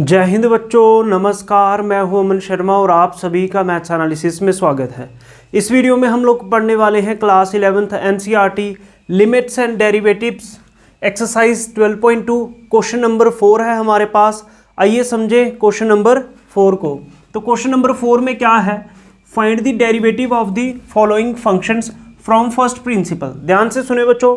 जय हिंद बच्चों, नमस्कार। मैं हूं अमन शर्मा और आप सभी का मैथ्स एनालिसिस में स्वागत है। इस वीडियो में हम लोग पढ़ने वाले हैं class 11th NCERT limits and derivatives exercise 12.2। Question number 4 है हमारे पास। आइए समझे क्वेश्चन नंबर 4 को। तो क्वेश्चन नंबर 4 में क्या है, find the derivative of the following functions from first principle. ध्यान से सुने बच्चों,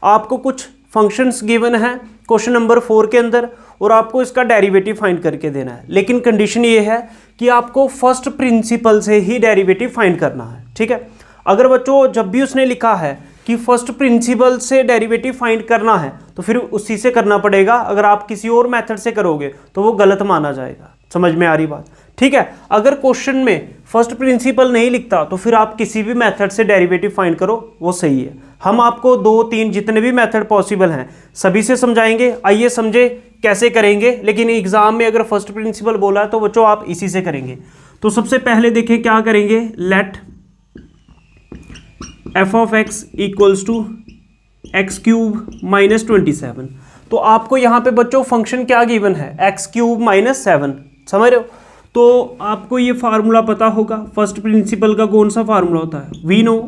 आपको कुछ फंक्शंस गिवन है क्वेश्चन नंबर 4 के अंदर और आपको इसका डेरिवेटिव फाइंड करके देना है। लेकिन कंडीशन ये है कि आपको फर्स्ट प्रिंसिपल से ही डेरिवेटिव फाइंड करना है, ठीक है। अगर बच्चों जब भी उसने लिखा है कि फर्स्ट प्रिंसिपल से डेरिवेटिव फाइंड करना है तो फिर उसी से करना पड़ेगा। अगर आप किसी और मेथड से करोगे तो वो गलत माना जाएगा। समझ में आ रही बात, ठीक है। अगर क्वेश्चन में फर्स्ट प्रिंसिपल नहीं लिखता तो फिर आप किसी भी मेथड से डेरिवेटिव फाइंड करो, वो सही है। हम आपको 2-3 जितने भी मेथड पॉसिबल हैं सभी से समझाएंगे। आइए समझे कैसे करेंगे। लेकिन एग्जाम में अगर फर्स्ट प्रिंसिपल बोला है तो बच्चों आप इसी से करेंगे। तो सबसे पहले देखें क्या करेंगे, let f of x equals to x cube minus 27। तो आपको यहाँ पे बच्चों फंक्शन क्या गिवन है, एक्स क्यूब माइनस 7। समझ रहे हो। तो आपको ये फार्मूला पता होगा, फर्स्ट प्रिंसिपल का कौन सा फार्मूला होता है। We know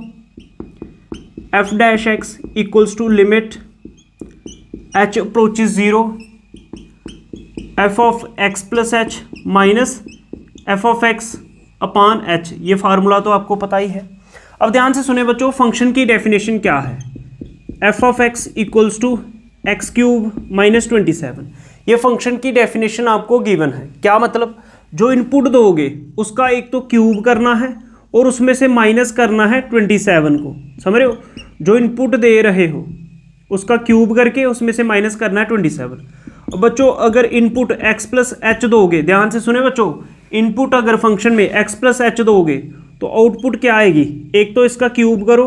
f dash x equals to limit h approaches 0 f of x plus H minus f of x upon h. ये फार्मूला तो आपको पता ही है। अब ध्यान से सुने बच्चों, फंक्शन की डेफिनेशन क्या है। F of x equals to x cube minus 27। ये फंक्शन की डेफिनेशन आपको गिवन है। क्या मतलब, जो इनपुट दोगे उसका एक तो क्यूब करना है और उसमें से माइनस करना है 27 को। समझ रहे हो, जो इनपुट दे रहे हो उसका क्यूब करके उसमें से माइनस करना है 27। अब बच्चों अगर इनपुट x प्लस एच दोगे, ध्यान से सुने बच्चों, इनपुट अगर फंक्शन में x प्लस एच दोगे तो आउटपुट क्या आएगी, एक तो इसका क्यूब करो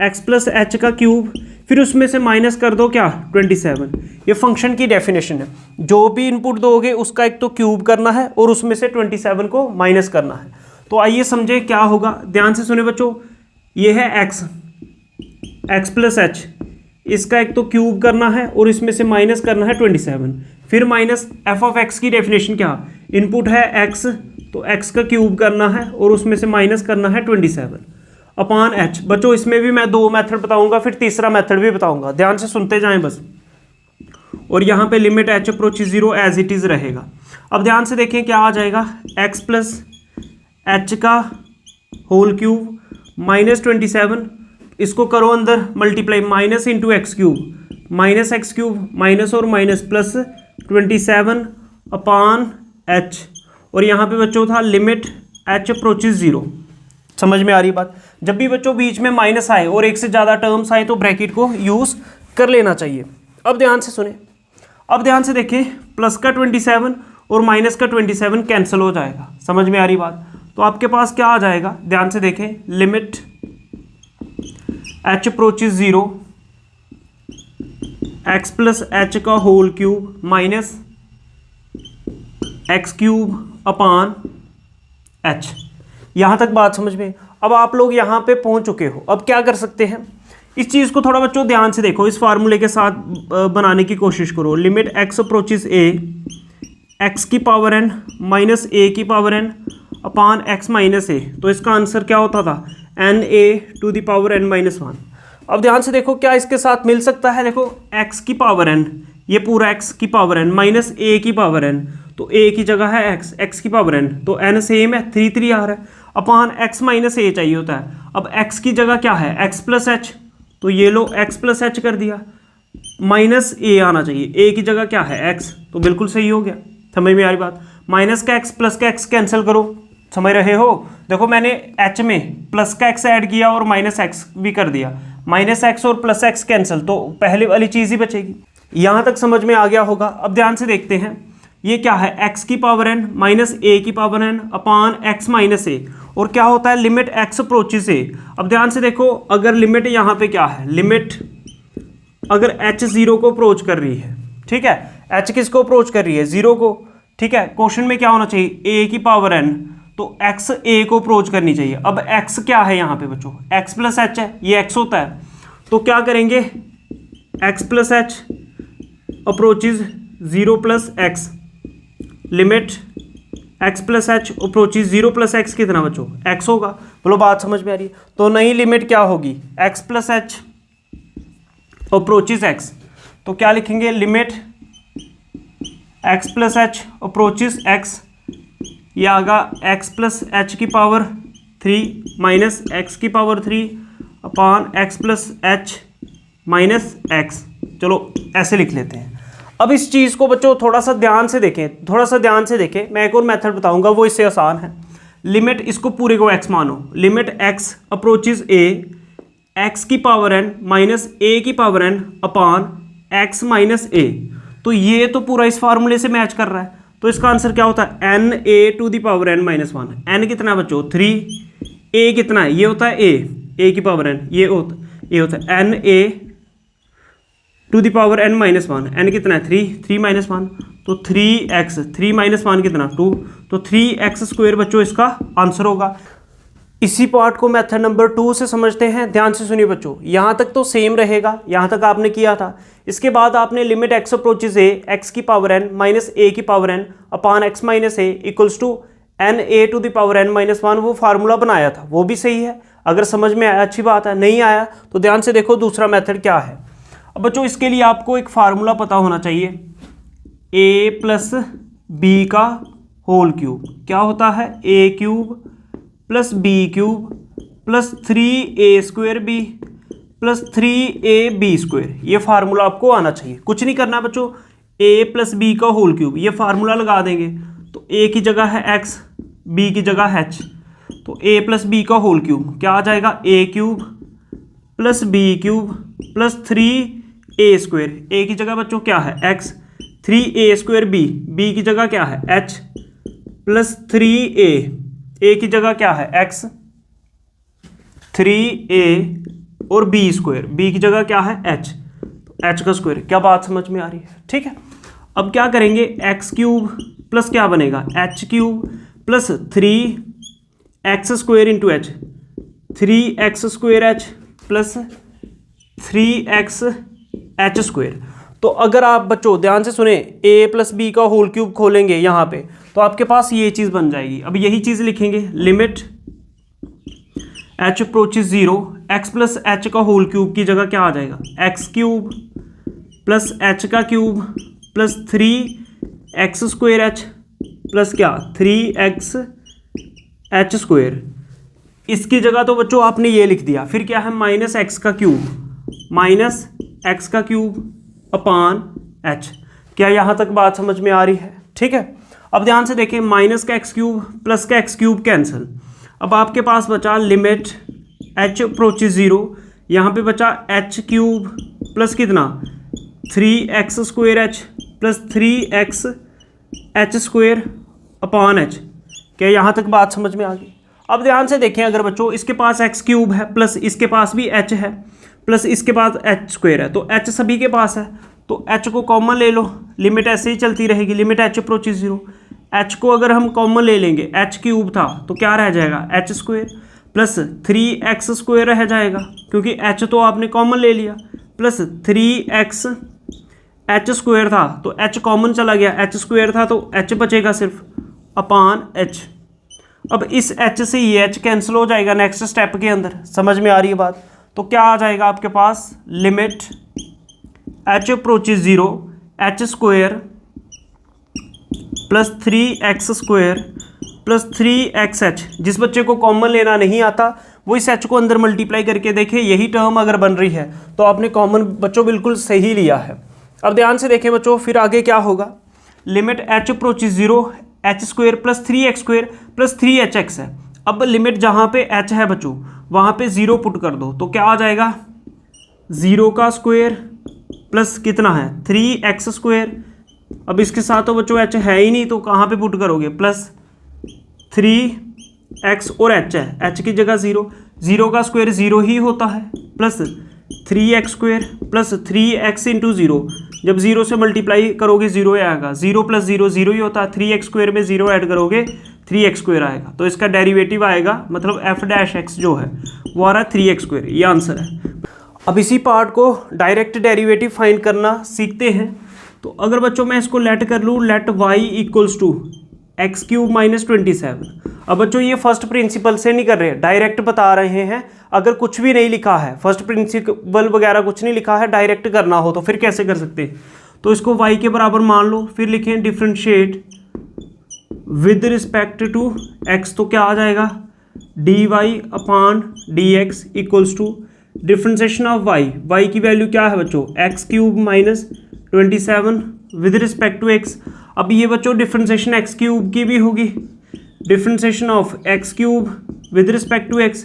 x प्लस एच का क्यूब, फिर उसमें से माइनस कर दो क्या 27। ये फंक्शन की डेफिनेशन है। जो भी इनपुट दोगे उसका एक तो क्यूब करना है और उसमें से 27 को माइनस करना है। तो आइए समझे क्या होगा। ध्यान से सुने बच्चों, ये है x प्लस एच, इसका एक तो क्यूब करना है और इसमें से माइनस करना है 27। फिर माइनस एफ ऑफ एक्स की डेफिनेशन क्या, इनपुट है x तो x का क्यूब करना है और उसमें से माइनस करना है 27 अपान h। बच्चों इसमें भी मैं 2 मेथड बताऊंगा, फिर तीसरा मेथड भी बताऊंगा। ध्यान से सुनते जाएं बस। और यहाँ पे limit h approach 0 as it is रहेगा। अब ध्यान से देखें क्या आ जाएगा, x प्लस एच का होल क्यूब माइनस 27, इसको करो अंदर multiply, minus into x cube minus x cube minus और माइनस प्लस 27 अपान h। और यहाँ पे बच्चों था लिमिट h अप्रोचेस 0। समझ में आ रही बात। जब भी बच्चों बीच में माइनस आए और एक से ज़्यादा टर्म्स आए तो ब्रैकेट को यूज़ कर लेना चाहिए। अब ध्यान से सुने, अब ध्यान से देखें, प्लस का 27 और माइनस का 27 कैंसिल हो जाएगा। समझ में आ रही बात। तो आपके पास क्या आ जाएगा, ध्यान से देखें, limit h approaches 0 x plus H का whole cube minus x cube upon h। यहाँ तक बात समझ में। अब आप लोग यहाँ पे पहुँच चुके हो। अब क्या कर सकते हैं, इस चीज़ को थोड़ा बच्चों ध्यान से देखो, इस फार्मूले के साथ बनाने की कोशिश करो। Limit x approaches a x की पावर n माइनस a की power n upon x minus a। तो इसका आंसर क्या होता था, na to the power n minus 1। अब ध्यान से देखो क्या इसके साथ मिल सकता है। देखो x की पावर n, ये पूरा x की पावर n माइनस a की पावर n, तो a की जगह है x की पावर n, तो n सेम है 3 आ रहा है अपान x माइनस a चाहिए होता है। अब x की जगह क्या है, x प्लस एच, तो ये लो x प्लस एच कर दिया, माइनस a आना चाहिए, a की जगह क्या है x, तो बिल्कुल सही हो गया। समझ में आ रही बात। माइनस का x प्लस का x कैंसिल करो, समझ रहे हो। देखो मैंने h में प्लस का x ऐड किया और माइनस x भी कर दिया, माइनस x और प्लस x कैंसिल, तो पहले वाली चीज़ ही बचेगी। यहाँ तक समझ में आ गया होगा। अब ध्यान से देखते हैं, ये क्या है, x की पावर n माइनस a की power n upon x minus a। और क्या होता है, लिमिट x अप्रोचेस a। अब ध्यान से देखो, अगर लिमिट यहाँ पे क्या है, लिमिट अगर h 0 को अप्रोच कर रही है, ठीक है, h किसको अप्रोच कर रही है, 0 को, ठीक है। क्वेश्चन में क्या होना चाहिए, a की पावर n, तो x a को अप्रोच करनी चाहिए। अब x क्या है यहाँ पे बच्चों, x प्लस एच है, ये x होता है, तो क्या करेंगे, x plus H approaches 0 plus x, limit x plus H approaches 0 plus x कितना बच्चों x होगा। बोलो बात समझ में आ रही है। तो नई लिमिट क्या होगी x plus H approaches x, तो क्या लिखेंगे limit x plus H approaches x, ये आगा x प्लस एच की पावर 3 माइनस एक्स की power 3 upon x plus H minus x. चलो ऐसे लिख लेते हैं। अब इस चीज़ को बच्चों थोड़ा सा ध्यान से देखें, थोड़ा सा ध्यान से देखें। मैं एक और मेथड बताऊंगा वो इससे आसान है। लिमिट इसको पूरे को x मानो, limit x approaches a x की पावर n माइनस a की power n upon x minus a। तो ये तो पूरा इस फार्मूले से मैच कर रहा है। तो इसका आंसर क्या होता है n a to the power n minus 1। n कितना है बच्चों 3, a कितना है ये होता है a की पावर n, ये होता है n a to the power n minus 1। n कितना है 3 माइनस 1, तो 3x 3 माइनस 1 कितना 2, तो 3x स्क्वायर बच्चों इसका आंसर होगा। इसी पार्ट को मेथड नंबर 2 से समझते हैं। ध्यान से सुनिए बच्चों, यहाँ तक तो सेम रहेगा, यहाँ तक आपने किया था। इसके बाद आपने limit x approaches a x की पावर n माइनस a की power n upon x minus a equals to n a to the power n minus 1 वो फार्मूला बनाया था, वो भी सही है। अगर समझ में आया अच्छी बात है, नहीं आया तो ध्यान से देखो दूसरा मेथड क्या है। अब बच्चों इसके लिए आपको एक फार्मूला पता होना चाहिए, a प्लस बी का होल क्यूब क्या होता है a cube plus b cube plus 3a square b plus 3ab square. ये फार्मूला आपको आना चाहिए। कुछ नहीं करना बच्चों, a प्लस बी का होल क्यूब ये फार्मूला लगा देंगे। तो a की जगह है x, b की जगह h, तो a प्लस बी का होल क्यूब क्या आ जाएगा a cube plus b cube plus 3a square. a की जगह बच्चों क्या है x, 3a स्क्वायर b की जगह क्या है h प्लस 3a, a की जगह क्या है x, 3a और b स्क्वायर, b की जगह क्या है h, तो h का स्क्वायर। क्या बात समझ में आ रही है? ठीक है। अब क्या करेंगे x क्यूब प्लस क्या बनेगा h cube plus 3x square into h, 3x square h plus 3x h square. तो अगर आप बच्चों ध्यान से सुने a प्लस बी का होल क्यूब खोलेंगे यहाँ पे तो आपके पास ये चीज़ बन जाएगी। अब यही चीज़ लिखेंगे limit h approaches 0 x plus h का होल क्यूब की जगह क्या आ जाएगा x क्यूब प्लस h का cube plus 3x square h plus क्या 3x h स्क्वायर। इसकी जगह तो बच्चों आपने ये लिख दिया, फिर क्या है माइनस एक्स का क्यूब अपान h। क्या यहाँ तक बात समझ में आ रही है? ठीक है। अब ध्यान से देखें, माइनस का एक्स क्यूब प्लस का एक्स क्यूब कैंसिल। अब आपके पास बचा लिमिट h अप्रोचेज 0, यहाँ पे बचा h क्यूब प्लस कितना 3x square h plus 3x h square upon h। क्या यहाँ तक बात समझ में आ गई? अब ध्यान से देखें, अगर बच्चों इसके पास x क्यूब है प्लस इसके पास भी h है प्लस इसके पास h स्क्वायर है, तो h सभी के पास है तो h को कॉमन ले लो, लिमिट ऐसे ही चलती रहेगी। लिमिट h अप्रोचेज 0, h को अगर हम कॉमन ले लेंगे, h क्यूब था तो क्या रह जाएगा h square plus 3x square रह जाएगा क्योंकि h तो आपने कॉमन ले लिया, प्लस 3x h स्क्वायर था तो h कॉमन चला गया, h स्क्वायर था तो h बचेगा सिर्फ अपान h। अब इस h से ये h कैंसिल हो जाएगा नेक्स्ट स्टेप के अंदर। समझ में आ रही है बात? तो क्या आ जाएगा आपके पास limit h approaches 0 h square plus 3x square plus 3xh। जिस बच्चे को कॉमन लेना नहीं आता वो इस h को अंदर मल्टीप्लाई करके देखे, यही टर्म अगर बन रही है तो आपने कॉमन बच्चों बिल्कुल सही लिया है। अब ध्यान से देखें बच्चों, फिर आगे क्या होगा, limit h approaches 0 h square plus 3x square plus 3hx है। अब लिमिट जहाँ पे h है बच्चों वहाँ पे 0 पुट कर दो तो क्या आ जाएगा 0 का स्क्वायर प्लस कितना है 3x स्क्वायर। अब इसके साथ तो बच्चों h है ही नहीं तो कहाँ पे पुट करोगे, प्लस 3x और h है, h की जगह 0, 0 का स्क्वायर 0 ही होता है plus 3x square plus 3x into 0। जब 0 से मल्टीप्लाई करोगे 0 आएगा, 0 प्लस 0 0 ही होता है, 3x स्क्वायर में 0 ऐड करोगे 3x स्क्वायर आएगा, तो इसका डेरिवेटिव आएगा मतलब f डैश x जो है वो आ रहा है 3x स्क्वायर। ये आंसर है। अब इसी पार्ट को डायरेक्ट डेरिवेटिव फाइंड करना सीखते हैं। तो अगर बच्चों मैं इसको लेट कर लूँ, let y equals to x cube minus 27। अब बच्चों ये फर्स्ट प्रिंसिपल से नहीं कर रहे, डायरेक्ट बता रहे हैं। अगर कुछ भी नहीं लिखा है, फर्स्ट प्रिंसिपल वगैरह कुछ नहीं लिखा है, डायरेक्ट करना हो तो फिर कैसे कर सकते हैं? तो इसको y के बराबर मान लो, फिर लिखें differentiate with respect to x, तो क्या आ जाएगा dy upon dx equals to differentiation of y की वैल्यू क्या है बच्चों, x cube minus 27 with respect to x। अब ये बच्चों डिफ्रेंशिएशन एक्स क्यूब की भी होगी, differentiation of x cube with respect to x,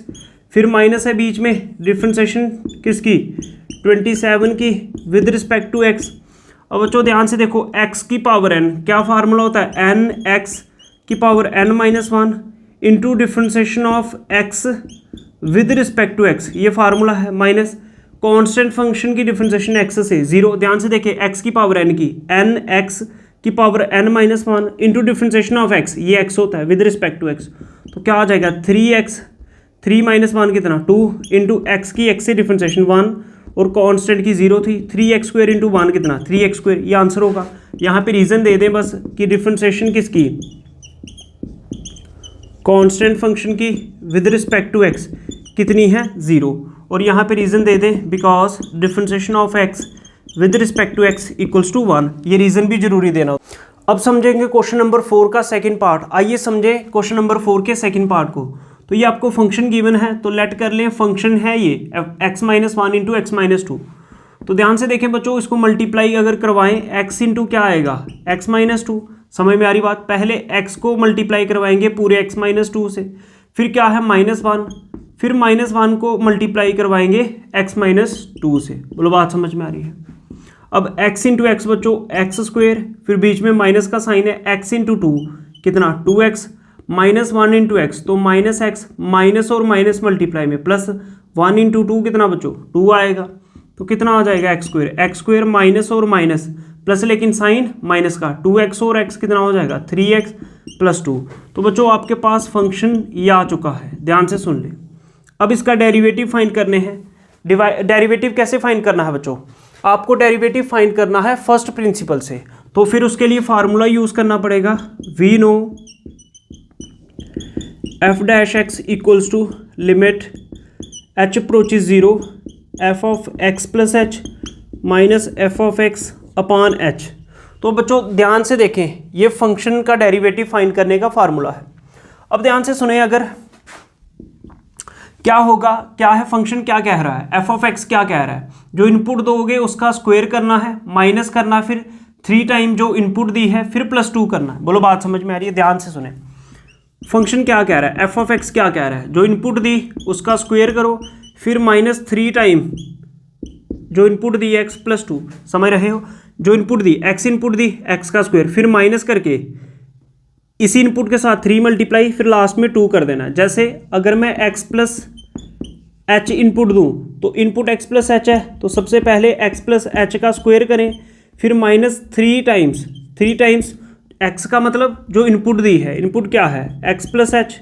फिर माइनस है बीच में, डिफ्रेंशिएशन किसकी 27 की विद रिस्पेक्ट टू x। अब बच्चों ध्यान से देखो, x की पावर n, क्या फार्मूला होता है, n x की power n minus 1 into differentiation of x with respect to x, ये फार्मूला है, माइनस कांस्टेंट फंक्शन की डिफ्रेंशिएशन x से 0। ध्यान से देखिए, x की पावर n की, n x की power n minus 1 into differentiation of x, ये x होता है विद रिस्पेक्ट टू x, तो क्या आ जाएगा 3x, 3 माइनस 1 कितना 2 इंटू एक्स की x से डिफ्रेंशिएशन 1 और कांस्टेंट की 0 थी, 3x स्क्वायर इंटू 1 कितना 3x स्क्वायर, ये आंसर होगा। यहाँ पे रीज़न दे दें बस कि डिफ्रेंशिएशन किसकी, कांस्टेंट फंक्शन की विद रिस्पेक्ट टू x कितनी है 0, और यहाँ पे रीज़न दे दें because differentiation of x with respect to x equals to 1, ये रीज़न भी जरूरी देना। अब समझेंगे क्वेश्चन नंबर 4 का सेकंड पार्ट। आइए समझें क्वेश्चन नंबर 4 के सेकंड पार्ट को। तो ये आपको फंक्शन गिवन है, तो लेट कर लें, फंक्शन है ये x minus 1 into X minus 2। तो ध्यान से देखें बच्चों, इसको मल्टीप्लाई अगर करवाएं x इंटू क्या आएगा x माइनस 2, समझ में आ रही बात। पहले x को मल्टीप्लाई करवाएंगे पूरे x माइनस 2 से, फिर क्या है -1, फिर -1 को मल्टीप्लाई करवाएंगे x माइनस 2 से। बोलो बात समझ में आ रही है। अब x इंटू एक्स बच्चों एक्स स्क्वेयर, फिर बीच में माइनस का साइन है, x इंटू 2 कितना 2x, -1 इंटू एक्स तो माइनस एक्स, माइनस और माइनस मल्टीप्लाई में प्लस 1 इंटू 2 कितना बच्चों 2 आएगा, तो कितना आ जाएगा एक्स स्क्वेयर माइनस और माइनस प्लस, लेकिन साइन माइनस का 2x और x कितना हो जाएगा 3x प्लस 2। तो बच्चों आपके पास फंक्शन ये आ चुका है, ध्यान से सुन ले। अब इसका डेरिवेटिव फाइंड करने हैं। डेरिवेटिव कैसे फाइंड करना है बच्चों, आपको डेरिवेटिव फाइंड करना है फर्स्ट प्रिंसिपल से, तो फिर उसके लिए फार्मूला यूज़ करना पड़ेगा। We know f dash x equals to limit H approaches 0 f of x plus H minus f of x upon h. तो बच्चों ध्यान से देखें, ये फंक्शन का डेरिवेटिव फाइंड करने का फार्मूला है। अब ध्यान से सुने, अगर क्या होगा, क्या है फंक्शन, क्या कह रहा है, एफ ऑफ एक्स क्या कह रहा है, जो इनपुट दोगे उसका स्क्वायर करना है, माइनस करना है, फिर 3 टाइम जो इनपुट दी है, फिर +2 करना है। बोलो बात समझ में आ रही है, ध्यान से सुने। फंक्शन क्या कह रहा है, एफ ऑफ एक्स क्या कह रहा है, जो इनपुट दी उसका स्क्वायर करो, फिर -3 टाइम जो इनपुट दी x +2, समझ रहे हो, जो इनपुट दी x इनपुट दी x का स्क्वायर, फिर माइनस करके इसी इनपुट के साथ 3 मल्टीप्लाई, फिर लास्ट में 2 कर देना। जैसे अगर मैं x प्लस h इनपुट दूं, तो इनपुट x प्लस h है, तो सबसे पहले x प्लस h का स्क्वायर करें, फिर -3 टाइम्स, 3 टाइम्स x का मतलब जो इनपुट दी है, इनपुट क्या है x प्लस h,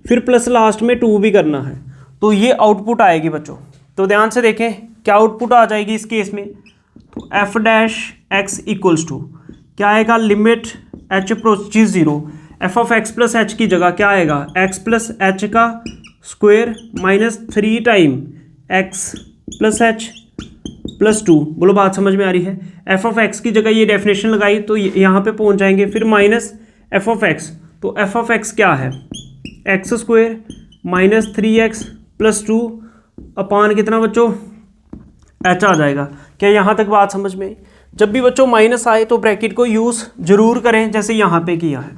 फिर प्लस लास्ट में 2 भी करना है, तो ये आउटपुट आएगी बच्चों। तो ध्यान से देखें क्या आउटपुट आ जाएगी इस केस में, तो f dash x equals to क्या आएगा, limit H approaches 0, f of x plus h की जगह क्या आएगा, एक्स प्लस एच का square -3 time x plus h plus 2। बोलो बात समझ में आ रही है। एफ ऑफ एक्स की जगह ये डेफिनेशन लगाई तो यहाँ पे पहुँच जाएंगे, फिर माइनस एफ ऑफ एक्स, तो एफ ऑफ एक्स क्या है, x square -3x plus 2 upon कितना बच्चों एच आ जाएगा। क्या यहाँ तक बात समझ में आई? जब भी बच्चों माइनस आए तो ब्रैकेट को यूज़ जरूर करें, जैसे यहाँ पे किया है।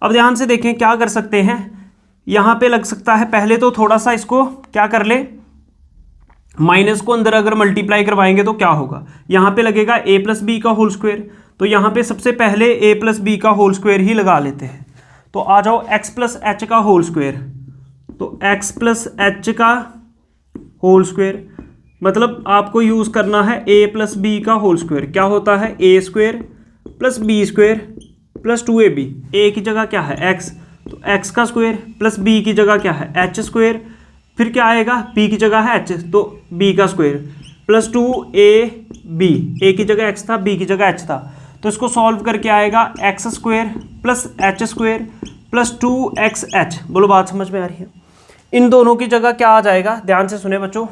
अब ध्यान से देखें क्या कर सकते हैं, यहाँ पे लग सकता है, पहले तो थोड़ा सा इसको क्या कर ले, माइनस को अंदर अगर मल्टीप्लाई करवाएंगे तो क्या होगा, यहाँ पे लगेगा a प्लस बी का होल स्क्वायर, तो यहाँ पे सबसे पहले a प्लस बी का होल स्क्वायर ही लगा लेते हैं। तो आ जाओ x प्लस एच का होल स्क्वायर, तो x प्लस एच का होल स्क्वायर मतलब आपको यूज़ करना है a प्लस बी का होल स्क्वायर, क्या होता है a square plus B square plus 2ab, a की जगह क्या है x, तो x का स्क्वायर प्लस b की जगह क्या है h स्क्वायर, फिर क्या आएगा b की जगह है h, तो b का स्क्वायर प्लस 2ab, a की जगह x था b की जगह h था, तो इसको सॉल्व करके आएगा x square plus H square plus 2xh। बोलो बात समझ में आ रही है? इन दोनों की जगह क्या आ जाएगा, ध्यान से सुने बच्चों,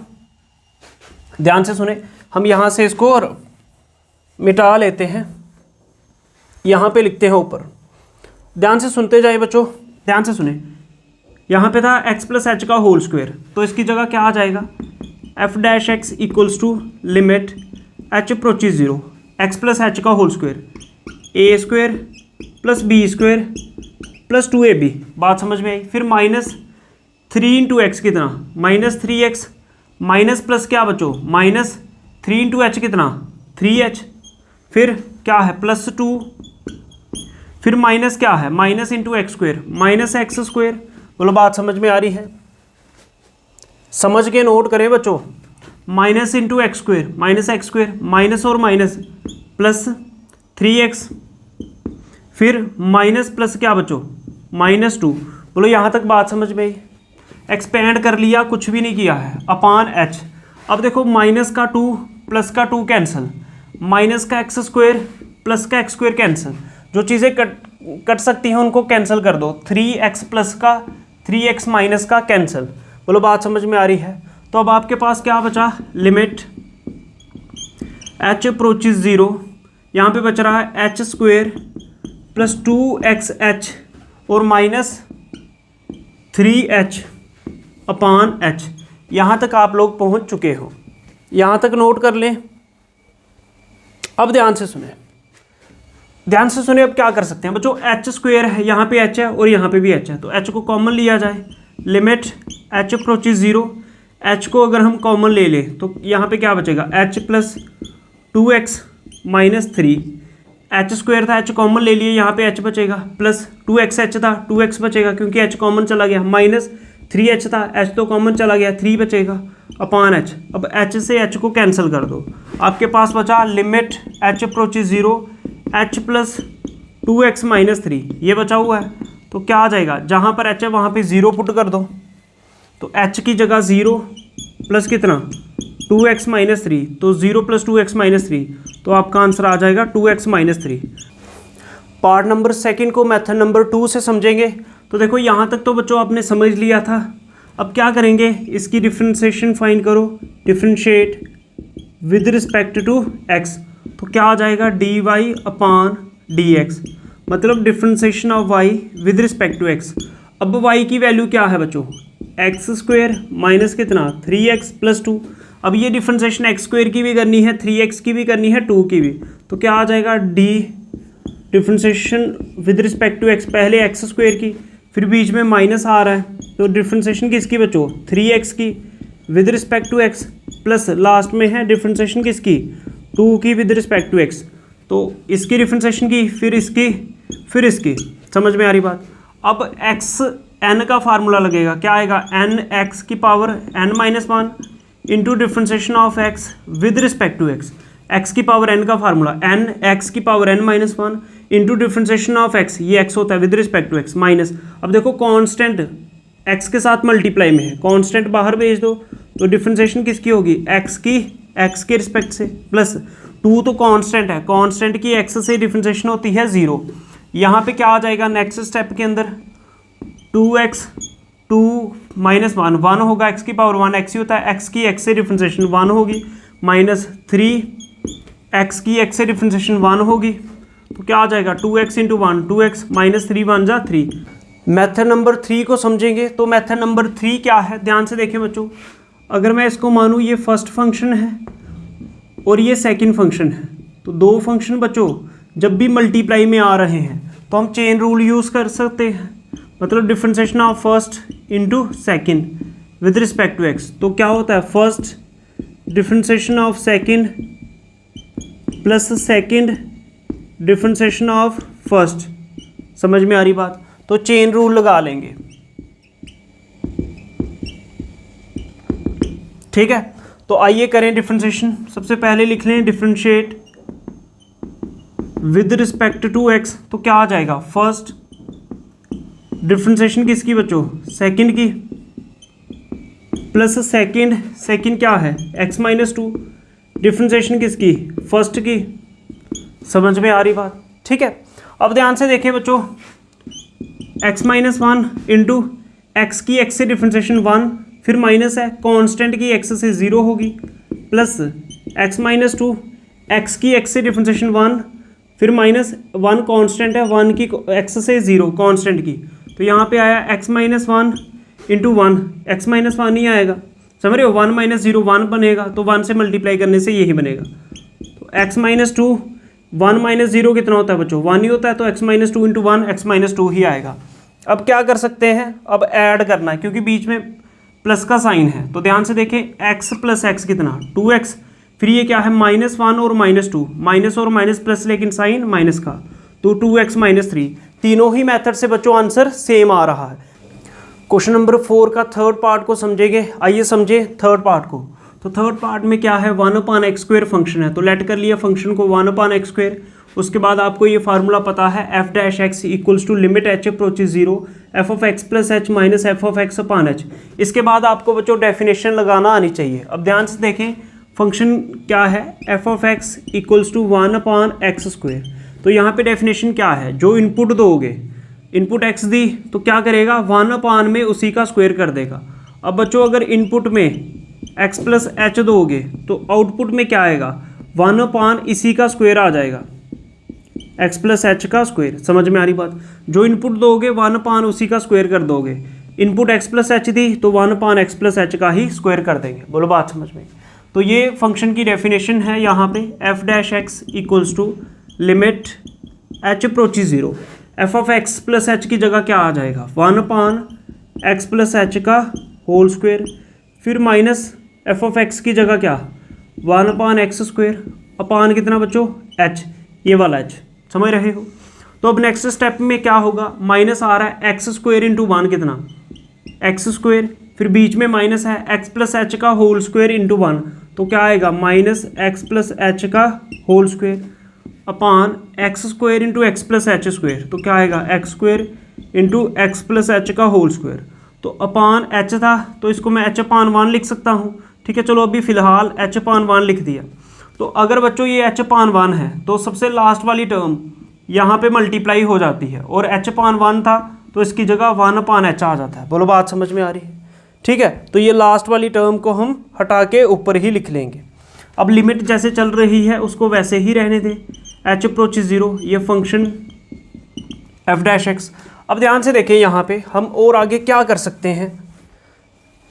ध्यान से सुने, हम यहाँ से इसको और मिटा लेते हैं, यहाँ पे लिखते हैं ऊपर, ध्यान से सुनते जाइए बच्चों, ध्यान से सुने। यहाँ पे था x प्लस एच का होल स्क्वायर, तो इसकी जगह क्या आ जाएगा, F dash x equals to limit H approaches 0 X plus H का whole square A square plus B square plus 2ab। बात समझ में आई? फिर माइनस 3 इंटू एक्स कितना, माइनस 3x माइनस प्लस क्या बच्चों, माइनस 3 इंटू एच कितना 3h, फिर क्या है प्लस 2, फिर माइनस क्या है minus into X square minus X square. बोलो बात समझ में आ रही है? समझ के नोट करें बच्चों, minus into X square minus X square minus और माइनस प्लस 3x, फिर माइनस प्लस क्या बच्चों माइनस 2। बोलो यहाँ तक बात समझ में आई? एक्सपेंड कर लिया, कुछ भी नहीं किया है, अपान h। अब देखो माइनस का 2 प्लस का 2 कैंसिल, माइनस का एक्स स्क्वायर प्लस का एक्स स्क्वायर कैंसिल, जो चीज़ें कट सकती हैं उनको कैंसिल कर दो, 3x प्लस का 3x माइनस का कैंसिल। बोलो बात समझ में आ रही है? तो अब आपके पास क्या बचा, लिमिट h अप्रोचेज 0, यहाँ पे बच रहा है एच स्क्वायर प्लस 2xh और माइनस 3h अपान h। यहाँ तक आप लोग पहुँच चुके हो, यहाँ तक नोट कर लें। अब ध्यान से सुने, ध्यान से सुने, अब क्या कर सकते हैं बच्चों, एच स्क्वायर है, यहाँ पे h है और यहाँ पे भी h है, तो h को कॉमन लिया जाए, लिमिट h अप्रोचेज 0, h को अगर हम कॉमन ले लें तो यहाँ पे क्या बचेगा, h plus 2x minus 3, H square था, h कॉमन ले लिए, यहाँ पे h बचेगा, प्लस 2xh था, 2x बचेगा क्योंकि h कॉमन चला गया, माइनस 3h था, h तो कॉमन चला गया, 3 बचेगा अपान h। अब h से h को कैंसिल कर दो, आपके पास बचा limit h approaches 0 h plus 2x minus 3, ये बचा हुआ है। तो क्या आ जाएगा, जहाँ पर h है वहाँ पे 0 पुट कर दो, तो h की जगह 0 प्लस कितना 2x माइनस 3, तो 0 प्लस 2x माइनस 3, तो आपका आंसर आ जाएगा 2x minus 3। Part number second को मेथड नंबर 2 से समझेंगे। तो देखो यहाँ तक तो बच्चों आपने समझ लिया था, अब क्या करेंगे, इसकी डिफ्रेंशिएशन फाइंड करो, differentiate with respect to x, तो क्या आ जाएगा dy अपान dx, मतलब differentiation of y with respect to x। अब y की वैल्यू क्या है बच्चों, एक्स स्क्वायर माइनस कितना 3x प्लस 2। अब ये डिफ्रेंशिएशन एक्स स्क्वायर की भी करनी है, 3x की भी करनी है, 2 की भी, तो क्या आ जाएगा d differentiation with respect to x, पहले एक्स स्क्वायर की, फिर बीच में माइनस आ रहा है, तो डिफ्रेंशिएशन किसकी बच्चों 3x की with respect to x, plus last में है डिफ्रेंशिएशन किसकी 2 की विद रिस्पेक्ट टू x, तो इसकी डिफ्रेंशिएशन की, फिर इसकी, फिर इसकी। समझ में आ रही बात? अब x n का फार्मूला लगेगा, क्या आएगा n x की power n minus 1 into differentiation of x with respect to x, x की पावर n का फार्मूला n x की power n minus 1 into differentiation of x, ये x होता है with respect to x minus, अब देखो constant x के साथ मल्टीप्लाई में है, कांस्टेंट बाहर भेज दो, तो डिफ्रेंशिएशन किसकी होगी x की, x के रिस्पेक्ट से, प्लस 2 तो कांस्टेंट है, कांस्टेंट की x से डिफ्रेंशिएशन होती है 0। यहाँ पे क्या आ जाएगा नेक्स्ट स्टेप के अंदर, 2x 2 माइनस 1 1 होगा, x की पावर 1 x ही होता है, x की x से डिफ्रेंशिएशन 1 होगी, माइनस 3 x की x से डिफ्रेंशिएशन 1 होगी, तो क्या आ जाएगा 2x इंटू 1 2x माइनस 3 1 जा 3। मेथड नंबर 3 को समझेंगे। तो मेथड नंबर 3 क्या है, ध्यान से देखें बच्चों, अगर मैं इसको मानूँ ये फर्स्ट फंक्शन है और ये सेकंड फंक्शन है, तो दो फंक्शन बच्चों जब भी मल्टीप्लाई में आ रहे हैं तो हम चेन रूल यूज़ कर सकते हैं, मतलब differentiation of first into second with respect to x. तो क्या होता है, first differentiation of second plus second differentiation of first. समझ में आ रही बात? तो चेन रूल लगा लेंगे, ठीक है। तो आइए करें डिफ्रेंशिएशन। सबसे पहले लिख लें differentiate with respect to x, तो क्या आ जाएगा, फर्स्ट डिफ्रेंशिएशन किसकी बच्चों, सेकंड की, प्लस सेकंड क्या है x माइनस 2, डिफ्रेंशिएशन किसकी, फर्स्ट की, समझ में आ रही बात? ठीक है, अब ध्यान से देखिए बच्चों, x-1 इंटू एक्स की x से डिफ्रेंसिएशन 1, फिर माइनस है कांस्टेंट की x से 0 होगी, प्लस x-2 x की x से डिफ्रेंसिएशन 1, फिर माइनस 1 कांस्टेंट है 1 की x से 0 कांस्टेंट की, तो यहाँ पे आया x-1 इंटू 1, x-1 ही आएगा, समझ रहे हो? 1 माइनस 0 1 बनेगा, तो 1 से मल्टीप्लाई करने से यही बनेगा। तो x-2 1 माइनस 0 कितना होता है बच्चों? 1 ही होता है, तो x-2 इंटू 1 x-2 ही आएगा। अब क्या कर सकते हैं, अब ऐड करना है क्योंकि बीच में प्लस का साइन है, तो ध्यान से देखें x प्लस एक्स कितना 2x, फिर ये क्या है -1 और -2, माइनस और माइनस प्लस लेकिन साइन माइनस का, तो 2x - 3। तीनों ही मेथड से बच्चों आंसर सेम आ रहा है। क्वेश्चन नंबर 4 का थर्ड पार्ट को समझेंगे, आइए समझे थर्ड पार्ट को। तो थर्ड पार्ट में क्या है, 1/x² फंक्शन है, तो लेट कर लिया फंक्शन को 1/x²। उसके बाद आपको ये फार्मूला पता है f' equals to limit h approaches 0 f(x + h - f(x/h)। इसके बाद आपको बच्चों डेफिनेशन लगाना आनी चाहिए। अब ध्यान से देखें फंक्शन क्या है, f(x इक्वल्स टू 1/x²। तो यहाँ पे डेफिनेशन क्या है, जो इनपुट दोगे, इनपुट x दी तो क्या करेगा, 1/, में उसी का स्क्वायर कर देगा। अब बच्चों अगर इनपुट में x + h दोगे तो आउटपुट में क्या आएगा, 1/, इसी का स्क्वायर आ जाएगा, x + h का स्क्वायर। समझ में आ रही बात? जो इनपुट दोगे 1/, उसी का स्क्वायर कर दोगे। इनपुट x + h दी तो 1/x + h का ही स्क्वायर कर देंगे। बोलो बात समझ में? तो ये फंक्शन की डेफिनेशन है यहाँ पे, f' equals to limit h approaches 0, f(x + h) की जगह क्या आ जाएगा, 1/x + h का होल स्क्वायर, फिर माइनस f(x) की जगह क्या, 1/x², अपान कितना बच्चों, h, ये वाला h। समझ रहे हो? तो अब नेक्स्ट स्टेप में क्या होगा, माइनस आ रहा है x² इंटू 1 कितना, x², फिर बीच में माइनस है x + h का होल स्क्वायर इंटू 1, तो क्या आएगा, -x + h का whole square upon x² into x + h², तो क्या आएगा, x² इंटू x + h का होल स्क्वायर। तो अपान h था तो इसको मैं h/1 लिख सकता हूँ। ठीक है, चलो अभी फिलहाल h/1 लिख दिया। तो अगर बच्चों ये h/1 है तो सबसे लास्ट वाली टर्म यहाँ पे मल्टीप्लाई हो जाती है, और h/1 था तो इसकी जगह 1/h आ जाता है। बोलो बात समझ में आ रही है? ठीक है, तो ये लास्ट वाली टर्म को हम हटा के ऊपर ही लिख लेंगे। अब लिमिट जैसे चल रही है उसको वैसे ही रहने दें, h अप्रोचेस 0, ये फंक्शन f'(x). अब ध्यान से देखें यहाँ पे हम और आगे क्या कर सकते हैं,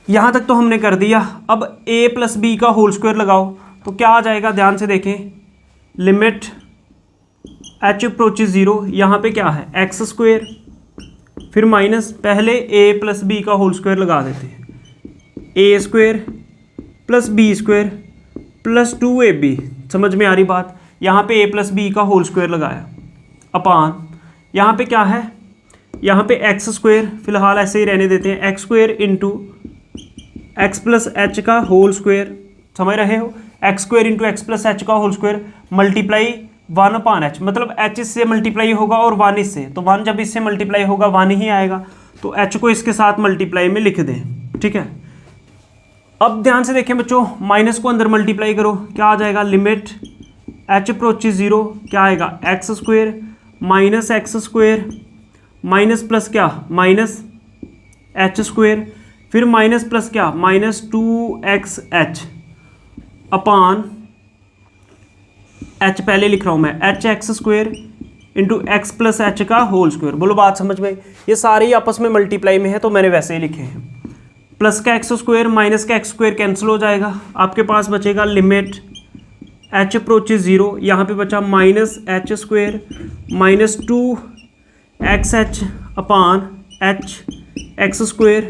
यहाँ तक तो हमने कर दिया। अब a + b का होल स्क्वायर लगाओ तो क्या आ जाएगा, ध्यान से देखें, लिमिट h अप्रोचेस 0, यहाँ पे क्या है x², फिर माइनस, पहले a + b का होल स्क्वायर लगा देते हैं, a² + b² + 2ab। समझ में आ रही बात? यहाँ पे a + b का होल स्क्वायर लगाया अपान, यहाँ पे क्या है, यहाँ पे x², फिलहाल ऐसे ही रहने देते हैं, x² इंटू x + h का होल स्क्वायर। समझ रहे हो, x² इंटू x + h का होल स्क्वायर मल्टीप्लाई 1/h, मतलब h इससे मल्टीप्लाई होगा और 1 इससे, तो 1 जब इससे मल्टीप्लाई होगा 1 ही आएगा, तो h को इसके साथ मल्टीप्लाई में लिख दें। ठीक है, अब ध्यान से देखें बच्चों, माइनस को अंदर मल्टीप्लाई करो, क्या आ जाएगा, लिमिट h अप्रोचेस 0, क्या आएगा, x² minus x² minus plus क्या, -h², फिर माइनस प्लस क्या, -2xh अपान h पहले लिख रहा हूँ मैं, hx² इंटू x + h का होल स्क्वायर। बोलो बात समझ में? ये सारे ही आपस में मल्टीप्लाई में है तो मैंने वैसे ही लिखे हैं। प्लस का x² माइनस का x² कैंसिल हो जाएगा, आपके पास बचेगा लिमिट h अप्रोचेस 0, यहाँ पे बचा -h² माइनस 2xh अपान h x²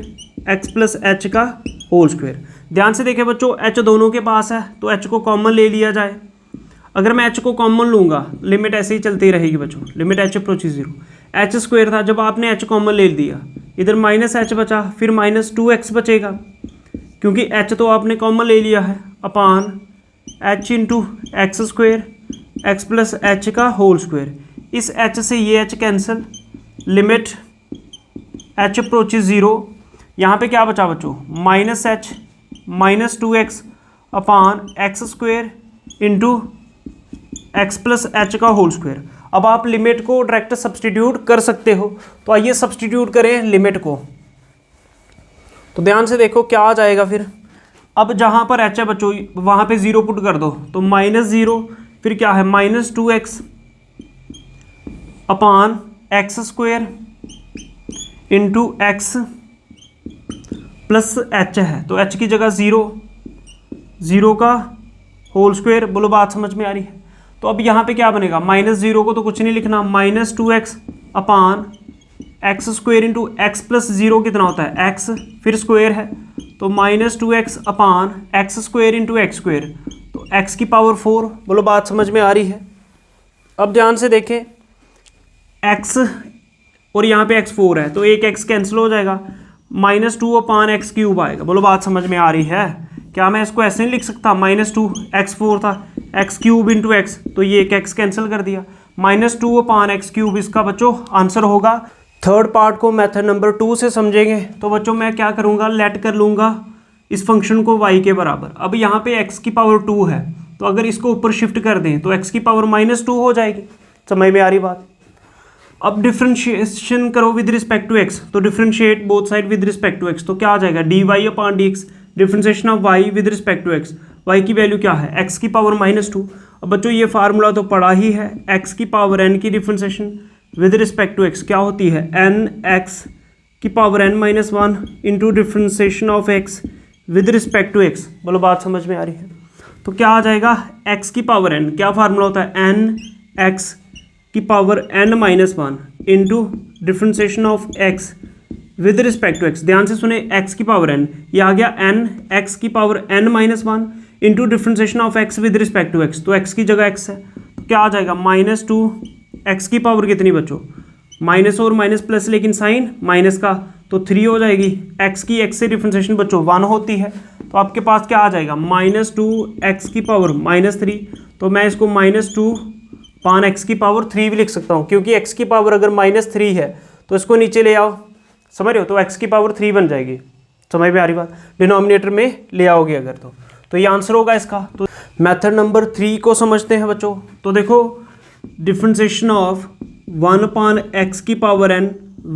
x + h का होल स्क्वायर। ध्यान से देखें बच्चों, h दोनों के पास है तो h को कॉमन ले लिया जाए। अगर मैं h को कॉमन लूँगा, लिमिट ऐसे ही चलती रहेगी बच्चों, लिमिट h अप्रोचेस 0, h² था, जब आपने h कॉमन ले लिया इधर -h बचा, फिर -2x बचेगा क्योंकि h तो आपने कॉमन ले लिया है, अपान h into x² x + h का होल स्क्वायर। इस h से ये h cancel, limit h approaches 0, यहाँ पे क्या बचा बच्चों, -h -2x अपान x² into X plus H का होल स्क्वायर। अब आप लिमिट को डायरेक्ट सब्सटीट्यूट कर सकते हो, तो आइए सब्सटीट्यूट करें लिमिट को। तो ध्यान से देखो क्या आ जाएगा फिर। अब जहाँ पर एच है बच्चों वहाँ पे 0 पुट कर दो, तो -0 फिर क्या है -2x upon X square into X plus H है, तो एच की जगह 0 का होल स्क्वायर। बोलो बात समझ में आ रही है। तो अब यहाँ पे क्या बनेगा, -0 को तो कुछ नहीं लिखना, -2x upon X square into X plus 0 कितना होता है x, फिर स्क्वायर है तो -2x upon X square into X square, तो x की पावर 4। बोलो बात समझ में आ रही है। अब ध्यान से देखें x और यहाँ पे x4 है, तो एक x कैंसिल हो जाएगा, -2 अपान एक्स क्यूब आएगा। बोलो बात समझ में आ रही है। क्या मैं इसको ऐसे नहीं लिख सकता, -2 x4 था एक्स क्यूब इंटू एक्स, तो ये एक x कैंसिल कर दिया, -2 अपान एक्स क्यूब इसका बच्चों आंसर होगा। थर्ड पार्ट को मेथड नंबर 2 से समझेंगे। तो बच्चों मैं क्या करूँगा, लेट कर लूँगा इस फंक्शन को y के बराबर। अब यहाँ पे x की पावर 2 है, तो अगर इसको ऊपर शिफ्ट कर दें तो x की पावर -2 हो जाएगी। समझ में आ रही बात। अब डिफ्रेंशिएशन करो विद रिस्पेक्ट टू x, तो differentiate both side with respect to x, तो क्या आ जाएगा dy upon dx, differentiation of y with respect to x। y की वैल्यू क्या है, x की पावर -2। अब बच्चों ये फार्मूला तो पढ़ा ही है, x की पावर n की differentiation with respect to x क्या होती है, n(x) की power n-1 into differentiation of x with respect to x। बोलो बात समझ में आ रही है। तो क्या आ जाएगा, x की पावर n, क्या फार्मूला होता है, n(x) की power n-1 into differentiation of x with respect to x। ध्यान से सुने, x की पावर n, ये आ गया n(x) की power n-1 into differentiation of x with respect to x, तो x की जगह x है, तो क्या आ जाएगा -2 x की पावर कितनी बच्चों, माइनस और माइनस प्लस, लेकिन साइन माइनस का, तो 3 हो जाएगी। x की x से डिफ्रेंशिएशन बच्चों 1 होती है, तो आपके पास क्या आ जाएगा, -2x की पावर -3, तो मैं इसको -2 पान x की पावर 3 भी लिख सकता हूँ, क्योंकि x की पावर अगर -3 है तो इसको नीचे ले आओ, समझ रहे हो, तो x की पावर 3 बन जाएगी। समझ में आ रही बात, डिनोमिनेटर में ले आओगे अगर तो ये आंसर होगा इसका। तो मेथड नंबर 3 को समझते हैं बच्चों। तो देखो डिफ्रेंशिएशन ऑफ 1 अपान एक्स की power n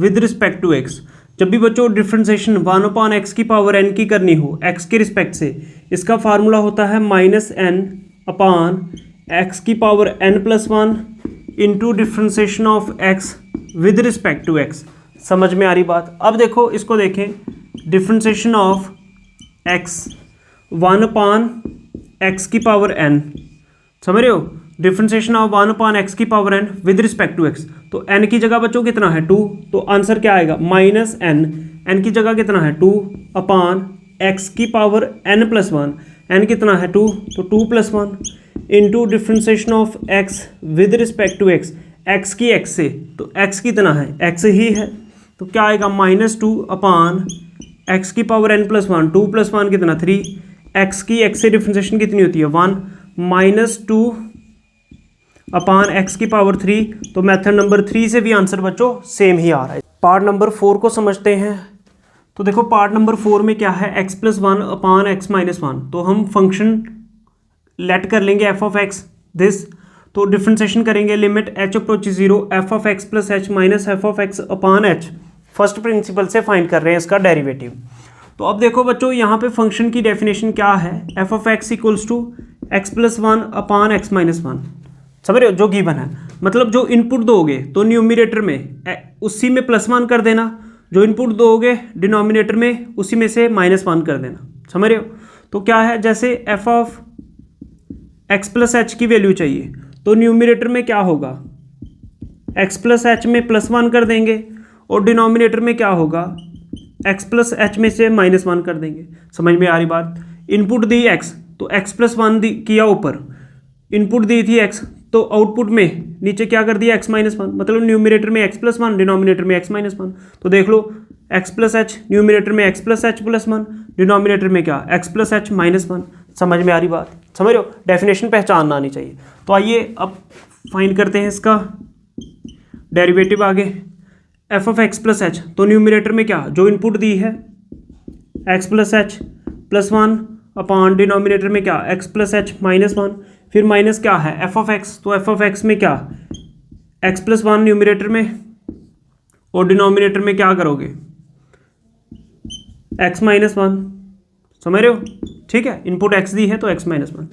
with respect to x। जब भी बच्चों डिफ्रेंशिएशन 1 अपान एक्स की पावर n की करनी हो x के रिस्पेक्ट से, इसका फार्मूला होता है -n अपान एक्स की power n+1 into differentiation of x with respect to x। समझ में आ रही बात। अब देखो इसको देखें, differentiation of x 1 upon x की पावर n, समझ रहे हो, डिफ्रेंशिएशन ऑफ 1 अपान एक्स की power n with respect to x, तो n की जगह बच्चों कितना है 2, तो आंसर क्या आएगा -n की जगह कितना है 2 अपान x की पावर n+1, n कितना है 2, तो 2+1 into differentiation of x with respect to x की x से, तो x कितना है, x ही है, तो क्या आएगा -2 अपान x की पावर n+1, 2+1 कितना 3, x की x से डिफ्रेंशिएशन कितनी होती है 1, -2 अपान x की पावर 3। तो मेथड नंबर 3 से भी आंसर बच्चों सेम ही आ रहा है। पार्ट नंबर 4 को समझते हैं। तो देखो पार्ट नंबर 4 में क्या है, x+1 अपान x-1, तो हम फंक्शन लेट कर लेंगे f(x) दिस, तो डिफ्रेंशिएशन करेंगे limit h approach 0 f(x + h - f(x) अपान h। फर्स्ट प्रिंसिपल से फाइंड कर रहे हैं इसका डेरिवेटिव। तो अब देखो बच्चों यहाँ पे फंक्शन की डेफिनेशन क्या है, f(x) = x+1 अपान x-1, समझ रहे हो, जो गिवन है। मतलब जो इनपुट दोगे तो न्यूमरेटर में उसी में +1 कर देना, जो इनपुट दोगे डिनोमिनेटर में उसी में से -1 कर देना, समझ रहे हो। तो क्या है, जैसे f(x + h) की वैल्यू चाहिए, तो न्यूमरेटर में क्या होगा, x + h में +1 कर देंगे, और डिनोमिनेटर में क्या होगा, x + h में से -1 कर देंगे। समझ में आ रही बात। इनपुट दी x, तो x+1 किया ऊपर, इनपुट दी थी x, तो आउटपुट में नीचे क्या कर दिया x-1, मतलब न्यूमरेटर में x+1 डिनोमिनेटर में x-1। तो देख लो x + h, न्यूमरेटर में x + h+1, डिनोमिनेटर में क्या x + h -1। समझ में आ रही बात, समझ रहे हो, डेफिनेशन पहचानना आनी चाहिए। तो आइए अब फाइंड करते हैं इसका डेरिवेटिव आगे, f(x + h), तो न्यूमरेटर में क्या, जो इनपुट दी है x + h +1, अपान डिनोमिनेटर में क्या x plus H minus one, फिर माइनस क्या है एफ ऑफ एक्स, तो एफ ऑफ एक्स में क्या x प्लस वन न्यूमिनेटर में और डिनोमिनेटर में क्या करोगे x माइनस वन, समझ रहे हो? ठीक है, इनपुट x दी है तो x माइनस वन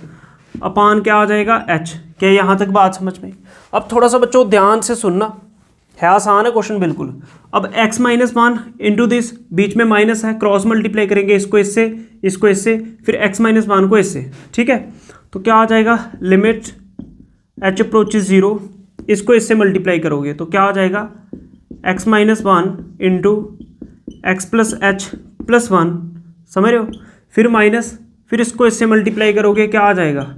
अपान क्या आ जाएगा h। क्या यहाँ तक बात समझ में? अब थोड़ा सा बच्चों ध्यान से सुनना, है आसान है क्वेश्चन बिल्कुल। अब x minus one into this, बीच में माइनस है, क्रॉस मल्टीप्लाई करेंगे इसको इससे, इसको इससे, फिर x माइनस वन को इससे, ठीक है। तो क्या आ जाएगा लिमिट h अप्रोचेस जीरो, इसको इससे मल्टीप्लाई करोगे तो क्या आ जाएगा x minus one into X plus h plus one, समझ रहे हो? फिर माइनस, फिर इसको इससे मल्टीप्लाई करोगे क्या आ जाएगा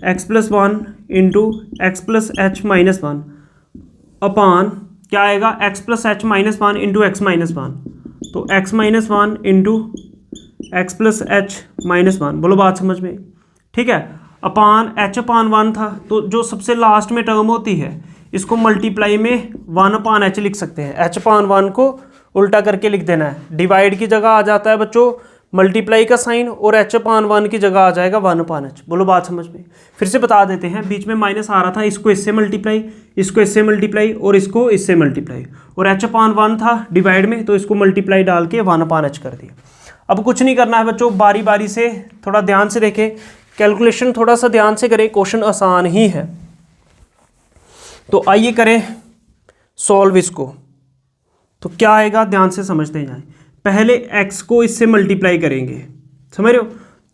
x plus one into X plus H minus one upon क्या आएगा x plus H minus one into X minus one, तो x minus one into X plus H minus one. बोलो बात समझ में? ठीक है, अपान h अपान वन था, तो जो सबसे लास्ट में टर्म होती है इसको मल्टीप्लाई में वन अपान एच लिख सकते हैं। h अपान वन को उल्टा करके लिख देना है, डिवाइड की जगह आ जाता है बच्चों मल्टीप्लाई का साइन और h अपान वन की जगह आ जाएगा वन अपान एच। बोलो बात समझ में? फिर से बता देते हैं, बीच में माइनस आ रहा था, इसको इससे मल्टीप्लाई, इसको इससे मल्टीप्लाई और इसको इससे मल्टीप्लाई, और h अपान वन था डिवाइड में तो इसको मल्टीप्लाई डाल के वन अपान एच कर दिया। अब कुछ नहीं करना है बच्चों, बारी बारी से थोड़ा ध्यान से देखें, कैलकुलेशन थोड़ा सा ध्यान से करें, क्वेश्चन आसान ही है। तो आइए करें सॉल्व इसको। तो क्या आएगा ध्यान से समझते जाएं। पहले x को इससे मल्टीप्लाई करेंगे, समझ रहे हो?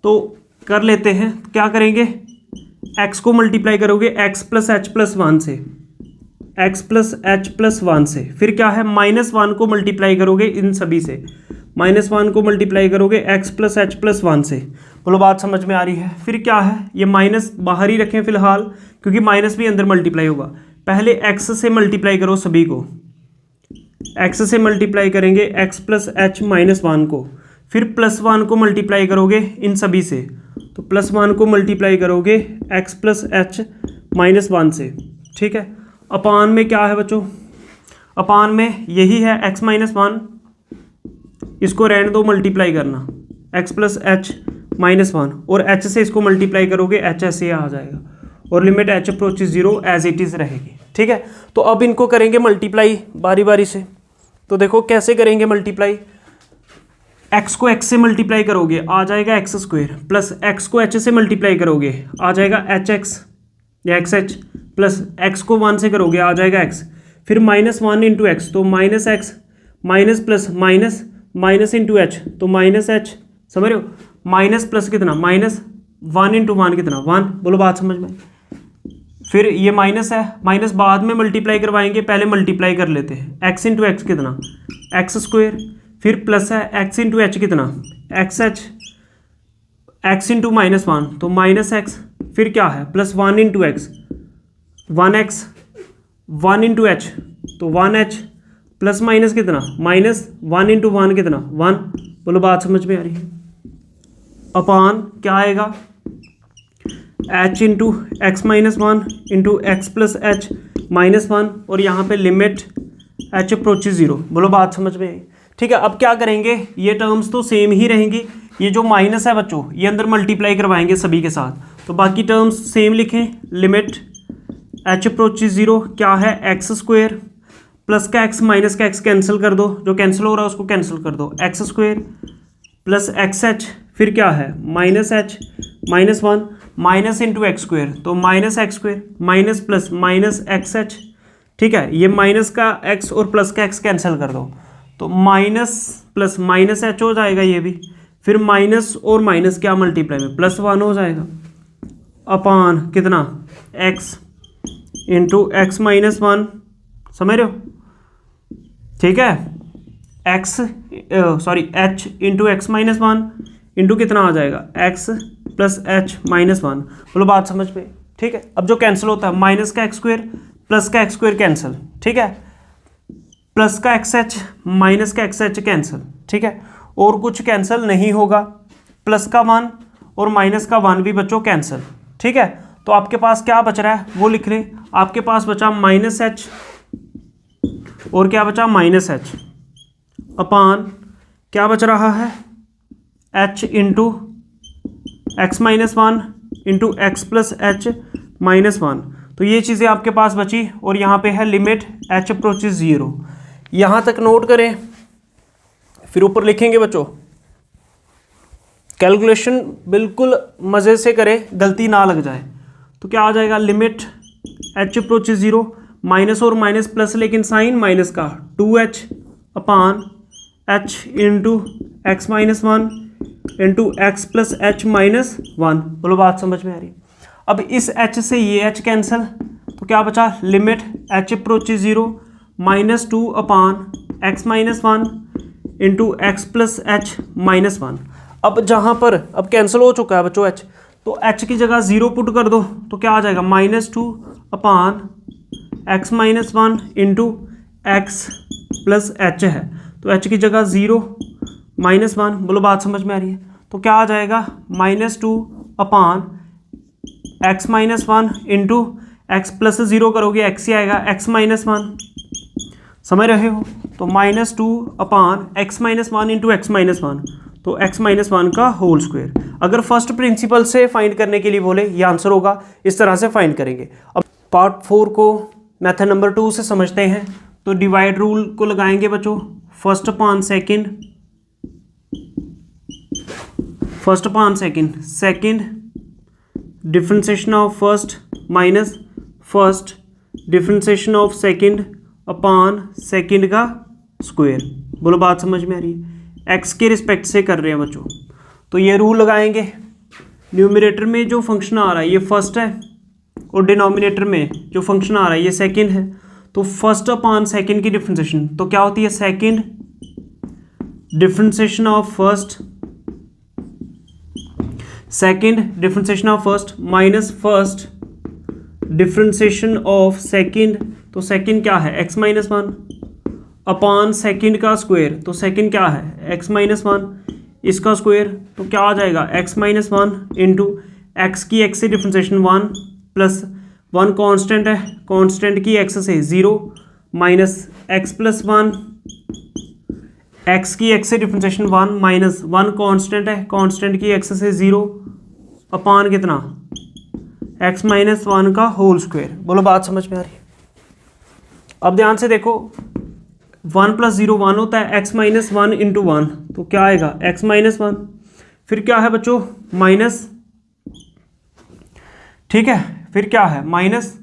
तो कर लेते हैं, क्या करेंगे x को मल्टीप्लाई करोगे x plus h plus one से, x plus h plus one से, फिर क्या है माइनस वन को मल्टीप्लाई करोगे इन सभी से, माइनस वन को मल्टीप्लाई करोगे x plus h plus one से। बोलो बात समझ में आ रही है? फिर क्या है, ये माइनस बाहर ही रखें फिलहाल क्योंकि माइनस भी अंदर मल्टीप्लाई होगा। पहले x से मल्टीप्लाई करो सभी को, x से मल्टीप्लाई करेंगे x plus H minus one को, फिर प्लस वन को मल्टीप्लाई करोगे इन सभी से, तो प्लस वन को मल्टीप्लाई करोगे x plus H minus one से, ठीक है। अपान में क्या है बच्चों, अपान में यही है x माइनस वन, इसको रहने दो मल्टीप्लाई करना x plus H minus one, और h से इसको मल्टीप्लाई करोगे h ऐसे आ जाएगा और limit h approaches zero as it is रहेगी, ठीक है। तो अब इनको करेंगे मल्टीप्लाई बारी बारी से। तो देखो कैसे करेंगे मल्टीप्लाई, x को x से मल्टीप्लाई करोगे आ जाएगा एक्स स्क्वायर, प्लस x को h से मल्टीप्लाई करोगे आ जाएगा एच एक्स या एक्स एच, प्लस x को वन से करोगे आ जाएगा x, फिर माइनस वन इंटू एक्स तो minus x, minus plus minus, minus into H तो माइनस एच, समझ रहे हो? माइनस प्लस कितना माइनस, वन इंटू वन कितना वन। बोलो बात समझ में? फिर ये माइनस है, माइनस बाद में मल्टीप्लाई करवाएंगे, पहले मल्टीप्लाई कर लेते हैं। एक्स इंटू एक्स कितना एक्स स्क्वायर, फिर प्लस है एक्स इंटू एच कितना x H, x into minus one तो माइनस एक्स, फिर क्या है plus one into x one x, one into H तो वन एच, प्लस माइनस कितना माइनस, वन इंटू वन कितना वन। बोलो बात समझ में आ रही है? अपान क्या आएगा h into X minus one into X plus H minus one, और यहाँ पे लिमिट h अप्रोचेस जीरो। बोलो बात समझ में आई? ठीक है, अब क्या करेंगे, ये टर्म्स तो सेम ही रहेंगी, ये जो माइनस है बच्चों ये अंदर मल्टीप्लाई करवाएंगे सभी के साथ, तो बाकी टर्म्स सेम लिखें। लिमिट h अप्रोचेस जीरो क्या है एक्स स्क्वायर, प्लस का x माइनस का x कैंसिल कर दो, जो कैंसिल हो रहा है उसको कैंसिल कर दो, X square plus X H, फिर क्या है minus H minus one, minus into X square तो minus X square, minus plus minus X H, ठीक है। ये माइनस का x और प्लस का x कैंसिल कर दो तो माइनस प्लस माइनस एच हो जाएगा ये भी, फिर माइनस और माइनस क्या मल्टीप्लाई में प्लस वन हो जाएगा, अपान कितना x into X minus one, समझ रहे हो? ठीक है, x sorry h into X minus one into कितना आ जाएगा x plus H minus one. बोलो बात समझ में? ठीक है, अब जो कैंसिल होता है माइनस का एक्स स्क्वायर प्लस का एक्स स्क्वायर कैंसिल, ठीक है, प्लस का एक्स एच माइनस का एक्स एच कैंसिल, ठीक है, और कुछ कैंसिल नहीं होगा, प्लस का वन और माइनस का वन भी बच्चों कैंसिल, ठीक है। तो आपके पास क्या बच रहा है वो लिख लें, आपके पास बचा माइनस एच और क्या बचा माइनस एच, अपान क्या बच रहा है h into X minus one into X plus H minus one. तो ये चीज़ें आपके पास बची और यहाँ पे है लिमिट एच अप्रोचेस 0। यहाँ तक नोट करें, फिर ऊपर लिखेंगे बच्चों। कैलकुलेशन बिल्कुल मज़े से करें, गलती ना लग जाए। तो क्या आ जाएगा, लिमिट एच अप्रोचेस 0, माइनस और माइनस प्लस लेकिन साइन माइनस का 2h अपान h into X minus one into X plus H minus one. बोलो बात समझ में आ रही है। अब इस h से ये h कैंसिल, तो क्या बचा, limit h approaches 0 minus 2 upon X minus one into X plus H minus one. अब जहाँ पर अब कैंसिल हो चुका है बच्चों h, तो h की जगह 0 पुट कर दो, तो क्या आ जाएगा, -2 upon X minus one into X plus H है, तो h की जगह 0 -1। बोलो बात समझ में आ रही है। तो क्या आ जाएगा, -2 upon X minus one into X plus 0 करोगे x ही आएगा, x माइनस वन। समझ रहे हो। तो -2 upon X minus one into X minus one, तो x माइनस वन का होल स्क्वायर। अगर फर्स्ट प्रिंसिपल से फाइंड करने के लिए बोले, ये आंसर होगा, इस तरह से फाइंड करेंगे। अब पार्ट 4 को मेथड नंबर 2 से समझते हैं। तो डिवाइड रूल को लगाएंगे बच्चों, first upon second, first upon second, second differentiation of first minus first differentiation of second upon second का स्क्वायर। बोलो बात समझ में आ रही है। एक्स के रिस्पेक्ट से कर रहे हैं बच्चों। तो ये रूल लगाएंगे, न्यूमरेटर में जो फंक्शन आ रहा है ये फर्स्ट है और डिनोमिनेटर में जो फंक्शन आ रहा है ये सेकंड है। तो फर्स्ट अपान सेकंड की डिफरेंशिएशन तो क्या होती है, second differentiation of first, second differentiation of first minus first differentiation of second. तो सेकंड क्या है, x minus one upon second का स्क्वायर। तो सेकंड क्या है, एक्स माइनस वन, इसका स्क्वायर। तो क्या आ जाएगा, x minus one into x की एक्स से differentiation one plus one constant है, कांस्टेंट की एक्स से 0 minus x plus one, x की एक्स से differentiation one minus one constant है, कांस्टेंट की एक्स से 0 अपान कितना, एक्स माइनस वन का होल स्क्वायर। बोलो बात समझ में आ रही है। अब ध्यान से देखो, 1 + 0 1 होता है, x minus one into one, तो क्या आएगा, एक्स माइनस वन। फिर क्या है बच्चों, माइनस, ठीक है, फिर क्या है माइनस,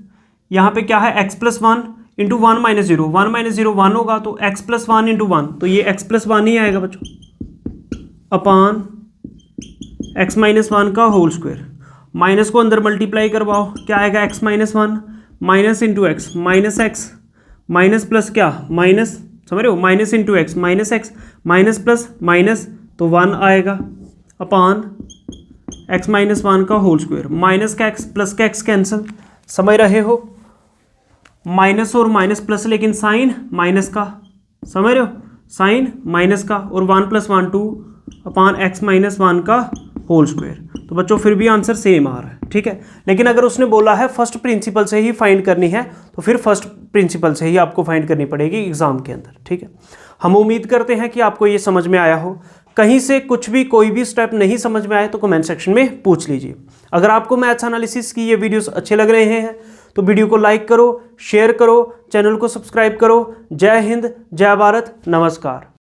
यहाँ पे क्या है, x plus one into one minus zero, one minus zero one होगा, तो x plus one into one, तो ये एक्स प्लस वन ही आएगा बच्चों, अपान एक्स माइनस वन का होल स्क्वायर। माइनस को अंदर मल्टीप्लाई करवाओ, क्या आएगा, x minus one minus into X minus plus क्या, माइनस, समझ रहे हो, minus into X minus plus minus, तो वन आएगा, अपान एक्स माइनस वन का होल स्क्वायर। माइनस का एक्स प्लस का एक्स कैंसिल, समझ रहे हो, माइनस और माइनस प्लस लेकिन साइन माइनस का, समझ रहे हो, साइन माइनस का, और one plus one two upon X minus one का होल स्क्वायर। तो बच्चों फिर भी आंसर सेम आ रहा है, ठीक है। लेकिन अगर उसने बोला है फर्स्ट प्रिंसिपल से ही फाइंड करनी है, तो फिर फर्स्ट प्रिंसिपल से ही आपको फाइंड करनी पड़ेगी एग्जाम के अंदर, ठीक है। हम उम्मीद करते हैं कि आपको ये समझ में आया हो। कहीं से कुछ भी कोई भी स्टेप नहीं समझ में आए तो कमेंट सेक्शन में पूछ लीजिए। अगर आपको मैथ्स एनालिसिस की ये वीडियोस अच्छे लग रहे हैं तो वीडियो को लाइक करो, शेयर करो, चैनल को सब्सक्राइब करो। जय हिंद, जय भारत, नमस्कार।